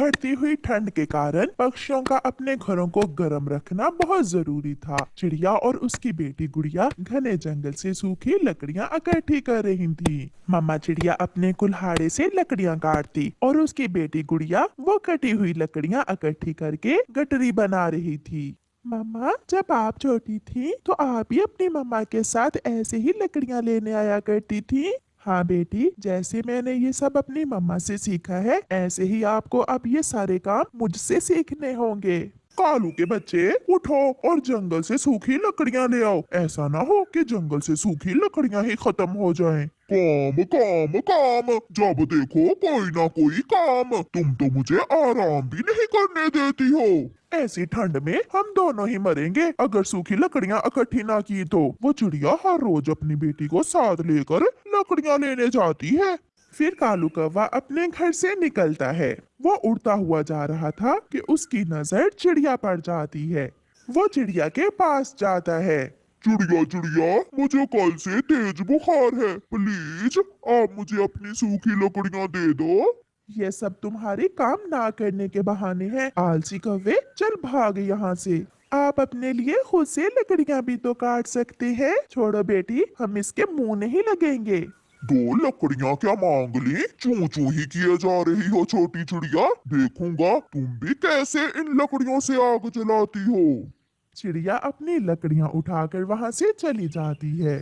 बढ़ती हुई ठंड के कारण पक्षियों का अपने घरों को गर्म रखना बहुत जरूरी था। चिड़िया और उसकी बेटी गुड़िया घने जंगल से सूखी लकड़ियां इकट्ठी कर रही थी। मम्मा चिड़िया अपने कुल्हाड़े से लकड़ियां काटती और उसकी बेटी गुड़िया वो कटी हुई लकड़ियां इकट्ठी करके गठरी बना रही थी। मम्मा, जब आप छोटी थी तो आप भी अपनी मम्मा के साथ ऐसे ही लकड़ियां लेने आया करती थी। हाँ बेटी, जैसे मैंने ये सब अपनी मम्मा से सीखा है ऐसे ही आपको अब ये सारे काम मुझसे सीखने होंगे। कालू के बच्चे, उठो और जंगल से सूखी लकड़ियां ले आओ। ऐसा ना हो कि जंगल से सूखी लकड़ियां ही खत्म हो जाएं। काम काम काम, जब देखो कोई ना कोई काम। तुम तो मुझे आराम भी नहीं करने देती हो। ऐसी ठंड में हम दोनों ही मरेंगे अगर सूखी लकड़ियां इकट्ठी ना की तो। वो चिड़िया हर रोज अपनी बेटी को साथ लेकर लकड़ियां लेने जाती है। फिर कालू कौवा अपने घर से निकलता है। वो उड़ता हुआ जा रहा था कि उसकी नजर चिड़िया पर जाती है। वो चिड़िया के पास जाता है। चिड़िया चिड़िया, मुझे कल से तेज बुखार है, प्लीज आप मुझे अपनी सूखी लकड़ियां दे दो। ये सब तुम्हारी काम ना करने के बहाने हैं, आलसी कौवे। चल भाग यहाँ से। आप अपने लिए खुद से लकड़ियां भी तो काट सकते हैं। छोड़ो बेटी, हम इसके मुंह नहीं लगेंगे। दो लकड़ियां क्या मांग ली? चू चू ही किए जा रही हो छोटी चिड़िया। देखूंगा तुम भी कैसे इन लकड़ियों से आग जलाती हो। चिड़िया अपनी लकड़ियां उठाकर वहां से चली जाती है।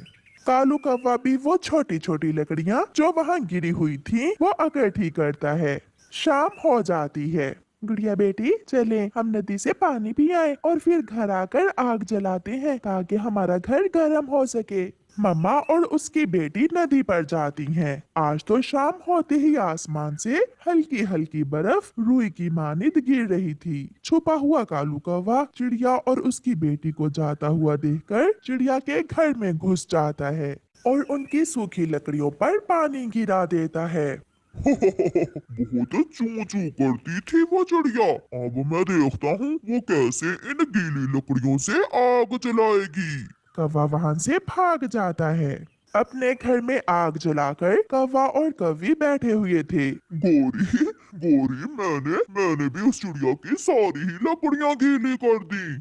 कालू कौवा भी वो छोटी छोटी लकड़ियां जो वहां गिरी हुई थी वो इकट्ठी करता है। शाम हो जाती है। गुड़िया बेटी, चले हम नदी से पानी भी आए और फिर घर आकर आग जलाते हैं ताकि हमारा घर गर्म हो सके। मम्मा और उसकी बेटी नदी पर जाती हैं। आज तो शाम होते ही आसमान से हल्की हल्की बर्फ रुई की मानिंद गिर रही थी। छुपा हुआ कालू कौवा चिड़िया और उसकी बेटी को जाता हुआ देखकर चिड़िया के घर में घुस जाता है और उनकी सूखी लकड़ियों पर पानी गिरा देता है। बहुत चू चू करती थी वो चिड़िया। अब मैं देखता हूँ वो कैसे इन गीली लकड़ियों से आग जलाएगी। कौवा वहां से भाग जाता है। अपने घर में आग जलाकर कौवा और कौवी बैठे हुए थे। गोरी गोरी, मैंने भी उस चिड़िया की सारी ही लकड़ियां गीली कर दी।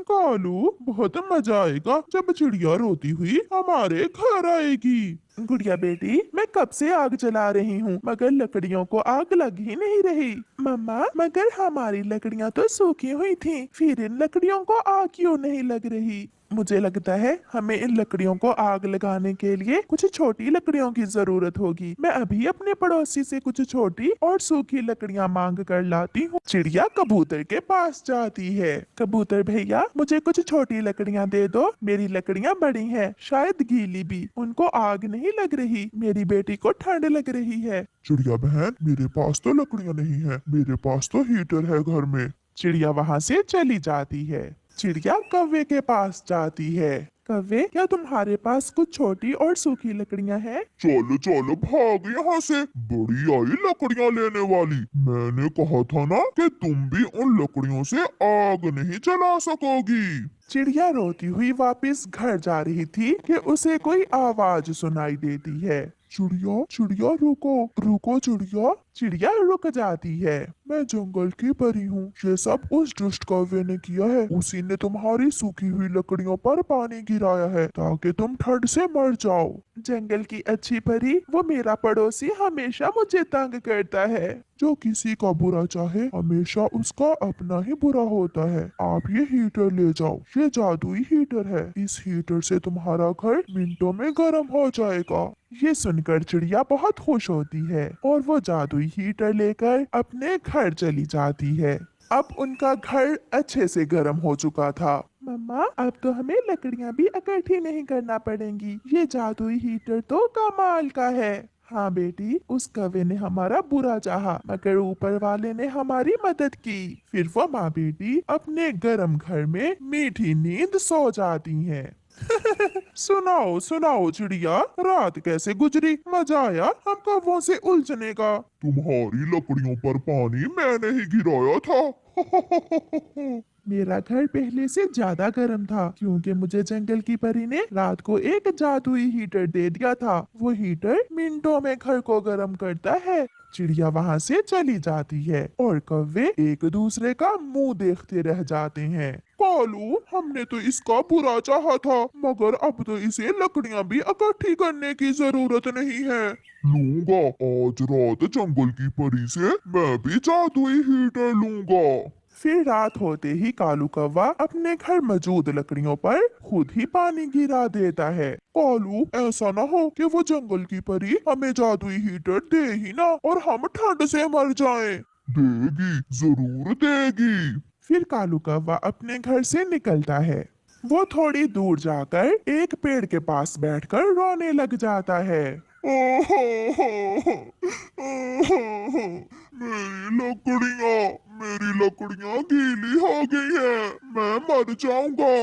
कालू, बहुत मजा आएगा जब चिड़िया रोती हुई हमारे घर आएगी। गुड़िया बेटी, मैं कब से आग जला रही हूँ मगर लकड़ियों को आग लग ही नहीं रही। मम्मा, मगर हमारी लकड़ियाँ तो सूखी हुई थी, फिर इन लकड़ियों को आग क्यों नहीं लग रही? मुझे लगता है हमें इन लकड़ियों को आग लगाने के लिए कुछ छोटी लकड़ियों की जरूरत होगी। मैं अभी अपने पड़ोसी से कुछ छोटी और सूखी लकड़ियां मांग कर लाती हूँ। चिड़िया कबूतर के पास जाती है। कबूतर भैया, मुझे कुछ छोटी लकड़ियां दे दो। मेरी लकड़ियां बड़ी हैं, शायद गीली भी, उनको आग नहीं लग रही। मेरी बेटी को ठंड लग रही है। चिड़िया बहन, मेरे पास तो लकड़ियां नहीं है, मेरे पास तो हीटर है घर में। चिड़िया वहाँ से चली जाती है। चिड़िया कौवे के पास जाती है। कौवे, क्या तुम्हारे पास कुछ छोटी और सूखी लकड़ियां हैं? चलो चलो भाग यहाँ से, बड़ी आई लकड़ियां लेने वाली। मैंने कहा था ना कि तुम भी उन लकड़ियों से आग नहीं जला सकोगी। चिड़िया रोती हुई वापस घर जा रही थी कि उसे कोई आवाज सुनाई देती है। चिड़िया चिड़िया, रुको रुको चिड़िया। चिड़िया रुक जाती है। मैं जंगल की परी हूँ, ये सब उस दुष्ट कौवे ने किया है। उसी ने तुम्हारी सूखी हुई लकड़ियों पर पानी गिराया है ताकि तुम ठंड से मर जाओ। जंगल की अच्छी परी, वो मेरा पड़ोसी हमेशा मुझे तंग करता है। जो किसी का बुरा चाहे हमेशा उसका अपना ही बुरा होता है। आप ये हीटर ले जाओ, ये जादुई हीटर है। इस हीटर से तुम्हारा घर मिनटों में गर्म हो जाएगा। ये सुनकर चिड़िया बहुत खुश होती है और वो जादुई हीटर लेकर अपने घर चली जाती है। अब उनका घर अच्छे से गर्म हो चुका था। मम्मा, अब तो हमें लकड़ियाँ भी इकट्ठी नहीं करना पड़ेंगी। ये जादुई हीटर तो कमाल का है। हाँ बेटी, उस कौवे ने हमारा बुरा चाहा मगर ऊपर वाले ने हमारी मदद की। फिर वो माँ बेटी अपने गर्म घर में मीठी नींद सो जाती हैं। सुनाओ सुनाओ चिड़िया, रात कैसे गुजरी? मजा आया हम कौवों से उलझने का। तुम्हारी लकड़ियों पर पानी मैंने ही गिराया था। मेरा घर पहले से ज्यादा गर्म था क्योंकि मुझे जंगल की परी ने रात को एक जादुई हीटर दे दिया था। वो हीटर मिनटों में घर को गर्म करता है। चिड़िया वहाँ से चली जाती है और कौवे एक दूसरे का मुंह देखते रह जाते हैं। कालू, हमने तो इसका बुरा चाहा था, मगर अब तो इसे लकड़ियाँ भी इकट्ठी करने की जरूरत नहीं है। लूंगा, आज रात जंगल की परी से मैं भी जादुई हीटर लूंगा। फिर रात होते ही कालू कौवा अपने घर मौजूद लकड़ियों पर खुद ही पानी गिरा देता है। कालू, ऐसा ना हो कि वो जंगल की परी हमें जादुई हीटर दे ही ना और हम ठंड से मर जाएं। देगी, जरूर देगी। फिर कालू कौवा अपने घर से निकलता है। वो थोड़ी दूर जाकर एक पेड़ के पास बैठकर रोने लग जाता है। ओहो हो, ओहो, मेरी लकड़ियाँ गीली हो गई है, मैं मर जाऊंगा।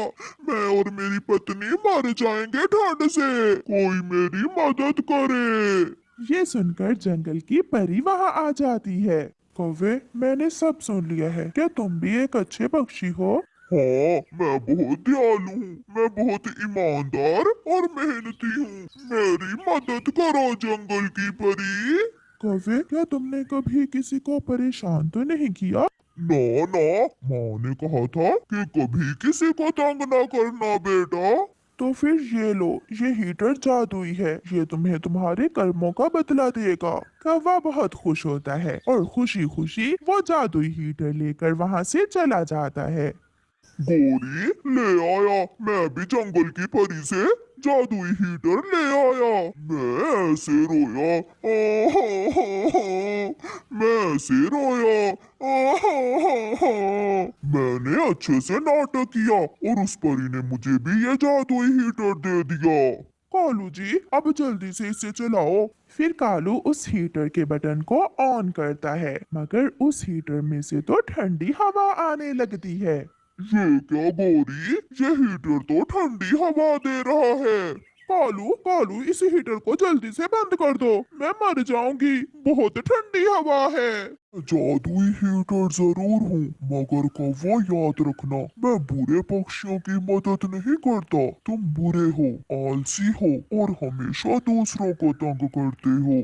मैं और मेरी पत्नी मर जाएंगे ठंड से, कोई मेरी मदद करे। ये सुनकर जंगल की परी वहाँ आ जाती है। कौवे, मैंने सब सुन लिया है, क्या तुम भी एक अच्छे पक्षी हो? हाँ, मैं बहुत दयालु हूँ, मैं बहुत ईमानदार और मेहनती हूँ, मेरी मदद करो जंगल की परी। कौवे, क्या तुमने कभी किसी को परेशान तो नहीं किया? ना ना, माँ ने कहा था कि कभी किसी को तंग ना करना बेटा। तो फिर ये लो, ये हीटर जादुई है, ये तुम्हें तुम्हारे कर्मों का बदला देगा। कौवा बहुत खुश होता है और खुशी खुशी वो जादुई हीटर लेकर वहाँ से चला जाता है। गोरी, ले आया, मैं भी जंगल की परी से जादुई हीटर ले आया। मैं ऐसे रोया, आहा, मैं ऐसे रोया, आहा, मैंने अच्छे से नाटक किया और उस परी ने मुझे भी ये जादुई हीटर दे दिया। कालू जी, अब जल्दी से इसे चलाओ। फिर कालू उस हीटर के बटन को ऑन करता है, मगर उस हीटर में से तो ठंडी हवा आने लगती है। ये क्या गोरी, ये हीटर तो ठंडी हवा दे रहा है। कालू, कालू, इस हीटर को जल्दी से बंद कर दो, मैं मर जाऊंगी, बहुत ठंडी हवा है। जादुई हीटर जरूर हूँ, मगर कौवा याद रखना, मैं बुरे पक्षियों की मदद नहीं करता। तुम बुरे हो, आलसी हो और हमेशा दूसरों को तंग करते हो।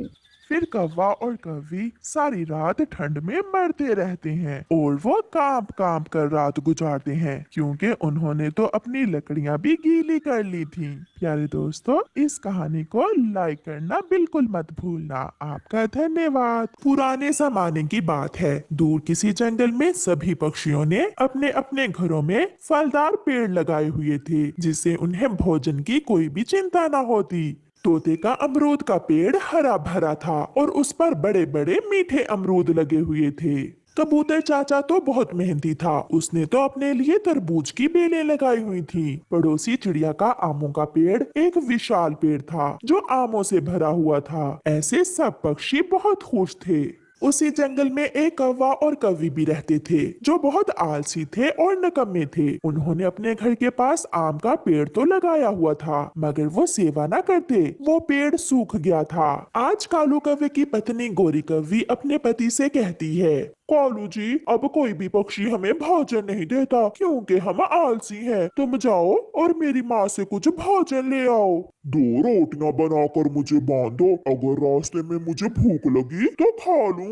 फिर कौवा और कौवी सारी रात ठंड में मरते रहते हैं और वो कांप कांप कर रात गुजारते हैं, क्योंकि उन्होंने तो अपनी लकड़ियां भी गीली कर ली थी। प्यारे दोस्तों, इस कहानी को लाइक करना बिल्कुल मत भूलना। आपका धन्यवाद। पुराने जमाने की बात है, दूर किसी जंगल में सभी पक्षियों ने अपने अपने घरों में फलदार पेड़ लगाए हुए थे, जिससे उन्हें भोजन की कोई भी चिंता न होती। तोते का अमरूद का पेड़ हरा भरा था और उस पर बड़े बड़े मीठे अमरूद लगे हुए थे। कबूतर चाचा तो बहुत मेहनती था, उसने तो अपने लिए तरबूज की बेलें लगाई हुई थी। पड़ोसी चिड़िया का आमों का पेड़ एक विशाल पेड़ था जो आमों से भरा हुआ था। ऐसे सब पक्षी बहुत खुश थे। उसी जंगल में एक कौवा और कौवी भी रहते थे, जो बहुत आलसी थे और निकम्मे थे। उन्होंने अपने घर के पास आम का पेड़ तो लगाया हुआ था, मगर वो सेवा न करते, वो पेड़ सूख गया था। आज कालू कौवे की पत्नी गोरी कौवी अपने पति से कहती है, कालू जी, अब कोई भी पक्षी हमें भोजन नहीं देता, क्योंकि हम आलसी हैं। तुम जाओ और मेरी माँ से कुछ भोजन ले आओ। 2 रोटियां बनाकर मुझे बांधो, अगर रास्ते में मुझे भूख लगी तो खा लूंगा।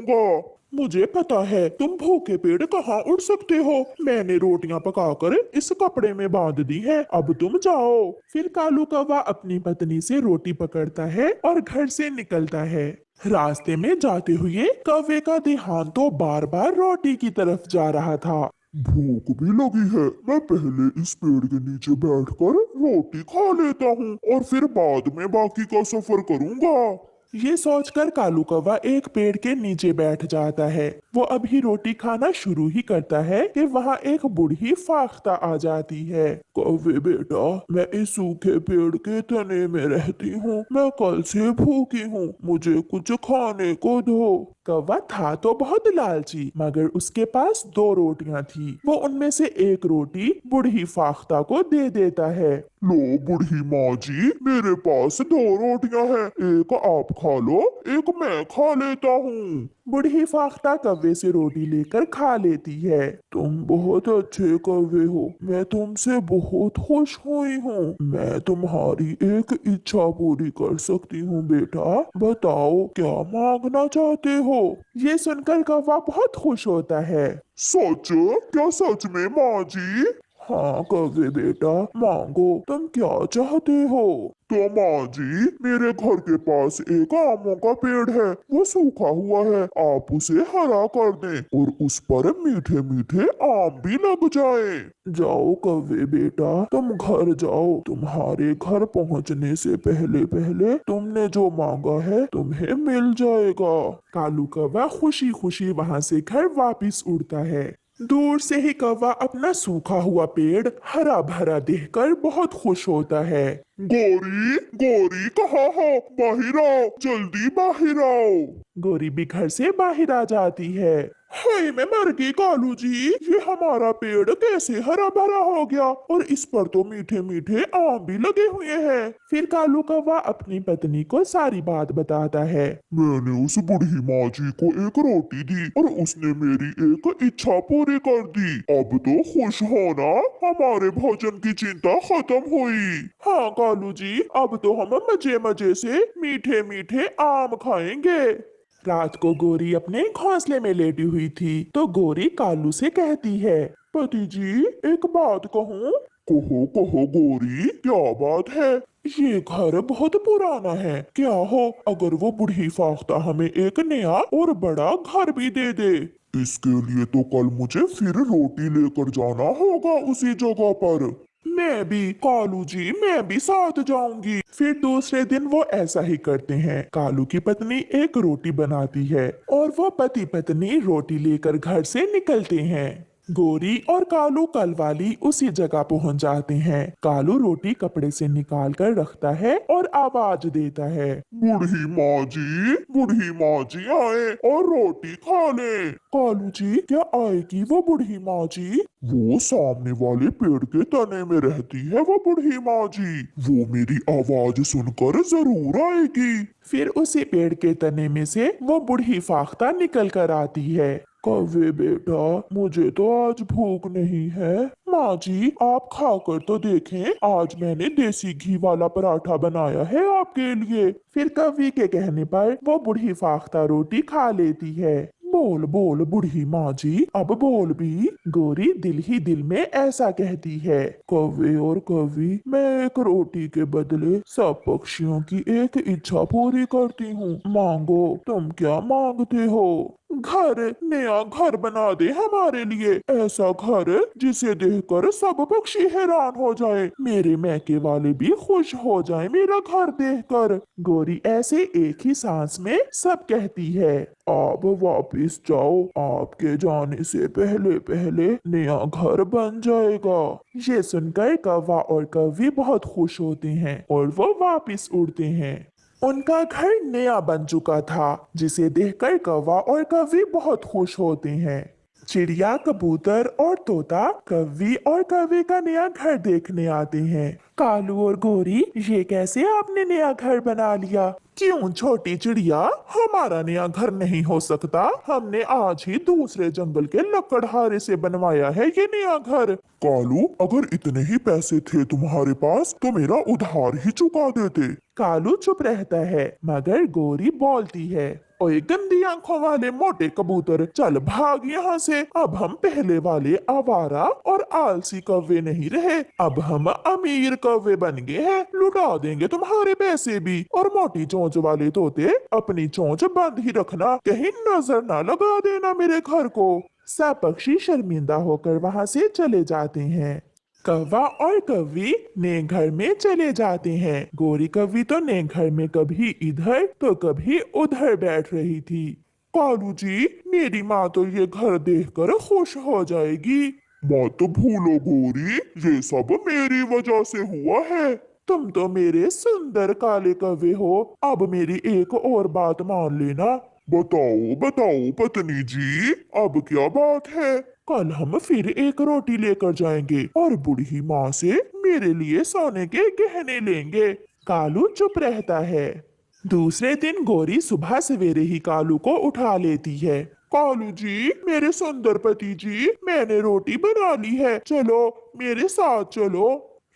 मुझे पता है तुम भूखे पेड़ कहाँ उड़ सकते हो, मैंने रोटियां पकाकर इस कपड़े में बांध दी है, अब तुम जाओ। फिर कालू कौवा अपनी पत्नी से रोटी पकड़ता है और घर से निकलता है। रास्ते में जाते हुए कौवे का ध्यान तो बार बार रोटी की तरफ जा रहा था। भूख भी लगी है, मैं पहले इस पेड़ के नीचे बैठकर रोटी खा लेता हूँ और फिर बाद में बाकी का सफर करूँगा। ये सोचकर कालू कौवा एक पेड़ के नीचे बैठ जाता है। वो अभी रोटी खाना शुरू ही करता है कि वहाँ एक बूढ़ी फाख्ता आ जाती है। कौवे बेटा, मैं इस सूखे पेड़ के तने में रहती हूँ, मैं कल से भूखी हूँ, मुझे कुछ खाने को दो। कौवा था तो बहुत लालची, मगर उसके पास 2 रोटियां थी। वो उनमें से एक रोटी बूढ़ी फाख्ता को दे देता है। लो बूढ़ी माँ जी, मेरे पास 2 रोटियां हैं, एक आप खा लो, एक मैं खा लेता हूँ। बूढ़ी फाख्ता कौवे से रोटी लेकर खा लेती है। तुम बहुत अच्छे कौवे हो, मैं तुमसे बहुत खुश हुई हूँ। मैं तुम्हारी एक इच्छा पूरी कर सकती हूँ बेटा, बताओ क्या मांगना चाहते हो। ये सुनकर कौवा बहुत खुश होता है। सच? क्या सच में माँ जी? हाँ कौवे बेटा, मांगो, तुम क्या चाहते हो। तो माँ जी, मेरे घर के पास एक आमों का पेड़ है, वो सूखा हुआ है, आप उसे हरा कर दें और उस पर मीठे मीठे आम भी लग जाए। जाओ कौवे बेटा, तुम घर जाओ, तुम्हारे घर पहुँचने से पहले पहले तुमने जो मांगा है तुम्हें मिल जाएगा। कालू कौवा खुशी खुशी वहाँ से घर वापिस उड़ता है। दूर से ही कौवा अपना सूखा हुआ पेड़ हरा भरा देखकर बहुत खुश होता है। गोरी, गोरी कहाँ हो? बाहर आओ, जल्दी बाहर आओ। गोरी भी घर से बाहर आ जाती है। हाय मैं मर गई कालू जी, ये हमारा पेड़ कैसे हरा भरा हो गया और इस पर तो मीठे मीठे आम भी लगे हुए हैं। फिर कालू कौवा अपनी पत्नी को सारी बात बताता है। मैंने उस बूढ़ी माँ जी को एक रोटी दी और उसने मेरी एक इच्छा पूरी कर दी। अब तो खुश होना, हमारे भोजन की चिंता खत्म हुई। हाँ कालू जी, अब तो हम मजे मजे से मीठे मीठे आम खाएंगे। रात को गोरी अपने घोंसले में लेटी हुई थी तो गोरी कालू से कहती है, पति जी एक बात कहूँ। कहो कहो गोरी, क्या बात है। ये घर बहुत पुराना है, क्या हो अगर वो बूढ़ी फाख्ता हमें एक नया और बड़ा घर भी दे दे। इसके लिए तो कल मुझे फिर रोटी लेकर जाना होगा उसी जगह पर। मैं भी कालू जी, मैं भी साथ जाऊंगी। फिर दूसरे दिन वो ऐसा ही करते हैं। कालू की पत्नी एक रोटी बनाती है और वो पति पत्नी रोटी लेकर घर से निकलते हैं। गोरी और कालू कल वाली उसी जगह पहुंच जाते हैं। कालू रोटी कपड़े से निकाल कर रखता है और आवाज देता है, बूढ़ी माँ जी, बूढ़ी माँ जी आए और रोटी खा ले। कालू जी क्या आएगी वो बूढ़ी माँ जी? वो सामने वाले पेड़ के तने में रहती है वो बूढ़ी माँ जी, वो मेरी आवाज सुनकर जरूर आएगी। फिर उसी पेड़ के तने में से वो बूढ़ी फाख्ता निकल कर आती है। कौवे बेटा, मुझे तो आज भूख नहीं है। माँ जी आप खाकर तो देखें, आज मैंने देसी घी वाला पराठा बनाया है आपके लिए। फिर कौवे के कहने पर वो बूढ़ी फाख्ता रोटी खा लेती है। बोल बोल बूढ़ी माँ जी, अब बोल भी। गोरी दिल ही दिल में ऐसा कहती है। कौवे और कौवी, मैं एक रोटी के बदले सब पक्षियों की एक इच्छा पूरी करती हूँ, मांगो, तुम क्या मांगते हो। घर, नया घर बना दे हमारे लिए, ऐसा घर जिसे देखकर सब पक्षी हैरान हो जाए, मेरे मैके वाले भी खुश हो जाए मेरा घर देखकर। गोरी ऐसे एक ही सांस में सब कहती है। आप वापिस जाओ, आपके जाने से पहले पहले नया घर बन जाएगा। ये सुनकर कौवा और कौवी बहुत खुश होते हैं और वो वापिस उड़ते हैं। उनका घर नया बन चुका था, जिसे देखकर कौवा और कौवी बहुत खुश होते हैं। चिड़िया, कबूतर और तोता कौवी और कौवे का नया घर देखने आते हैं। कालू और गोरी, ये कैसे आपने नया घर बना लिया? क्यों छोटी चिड़िया, हमारा नया घर नहीं हो सकता, हमने आज ही दूसरे जंगल के लकड़हारे से बनवाया है ये नया घर। कालू, अगर इतने ही पैसे थे तुम्हारे पास तो मेरा उधार ही चुका देते। कालू चुप रहता है मगर गोरी बोलती है, ओए गंदी आंखों वाले मोटे कबूतर, चल भाग यहाँ से। अब हम पहले वाले आवारा और आलसी कौवे नहीं रहे, अब हम अमीर कौवे बन गए हैं, लुटा देंगे तुम्हारे पैसे भी। और मोटी चोंच वाले तोते, अपनी चोंच बंद ही रखना, कहीं नजर ना लगा देना मेरे घर को। सब पक्षी शर्मिंदा होकर वहाँ से चले जाते हैं। कौवा और कौवी ने घर में चले जाते हैं। गोरी कौवी तो ने घर में कभी इधर तो कभी उधर बैठ रही थी। कालू जी, मेरी माँ तो ये घर देखकर खुश हो जाएगी। मत भूलो गोरी, ये सब मेरी वजह से हुआ है। तुम तो मेरे सुंदर काले कौवे हो, अब मेरी एक और बात मान लेना। बताओ बताओ पत्नी जी, अब क्या बात है? कल हम फिर एक रोटी लेकर जाएंगे और बूढ़ी माँ से मेरे लिए सोने के गहने लेंगे। कालू चुप रहता है। दूसरे दिन गोरी सुबह सवेरे ही कालू को उठा लेती है। कालू जी, मेरे सुंदर पति जी, मैंने रोटी बना ली है, चलो मेरे साथ चलो।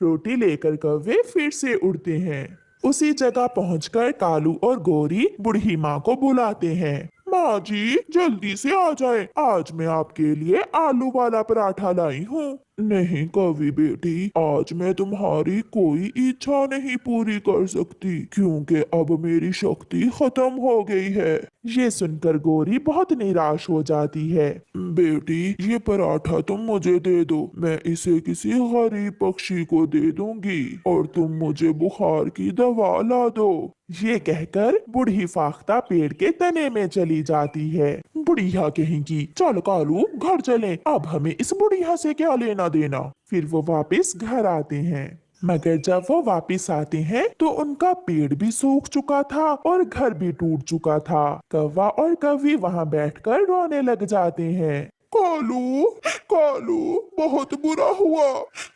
रोटी लेकर कौवे फिर से उड़ते हैं। उसी जगह पहुंचकर कालू और गोरी बूढ़ी माँ को बुलाते हैं। माँ जी, जल्दी से आ जाए, आज मैं आपके लिए आलू वाला पराठा लाई हूँ। नहीं कवि बेटी, आज मैं तुम्हारी कोई इच्छा नहीं पूरी कर सकती, क्योंकि अब मेरी शक्ति खत्म हो गई है। ये सुनकर गोरी बहुत निराश हो जाती है। बेटी, ये पराठा तुम मुझे दे दो, मैं इसे किसी गरीब पक्षी को दे दूंगी, और तुम मुझे बुखार की दवा ला दो। ये कहकर बूढ़ी फाख्ता पेड़ के तने में चली जाती है। बुढ़िया कहेंगी, चल कालू घर चलें, अब हमें इस बुढ़िया से क्या लेना देना। फिर वो वापस घर आते हैं। मगर जब वो वापस आते हैं तो उनका पेड़ भी सूख चुका था और घर भी टूट चुका था। कौवा और कौवी वहाँ बैठकर रोने लग जाते हैं। कालू, कालू, बहुत बुरा हुआ,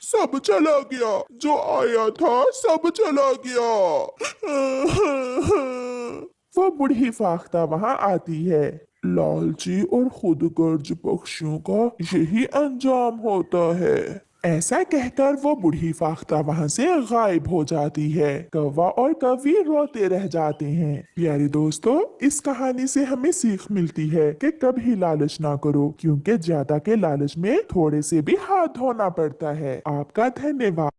सब चला गया, जो आया था सब चला गया। वो बूढ़ी फाख्ता वहाँ आती है। लालची और खुदगर्ज पक्षियों का यही अंजाम होता है। ऐसा कहकर वो बूढ़ी फाख्ता वहाँ से गायब हो जाती है। कौवा और कौवी रोते रह जाते हैं। प्यारे दोस्तों, इस कहानी से हमें सीख मिलती है कि कभी लालच ना करो, क्योंकि ज्यादा के लालच में थोड़े से भी हाथ धोना पड़ता है। आपका धन्यवाद।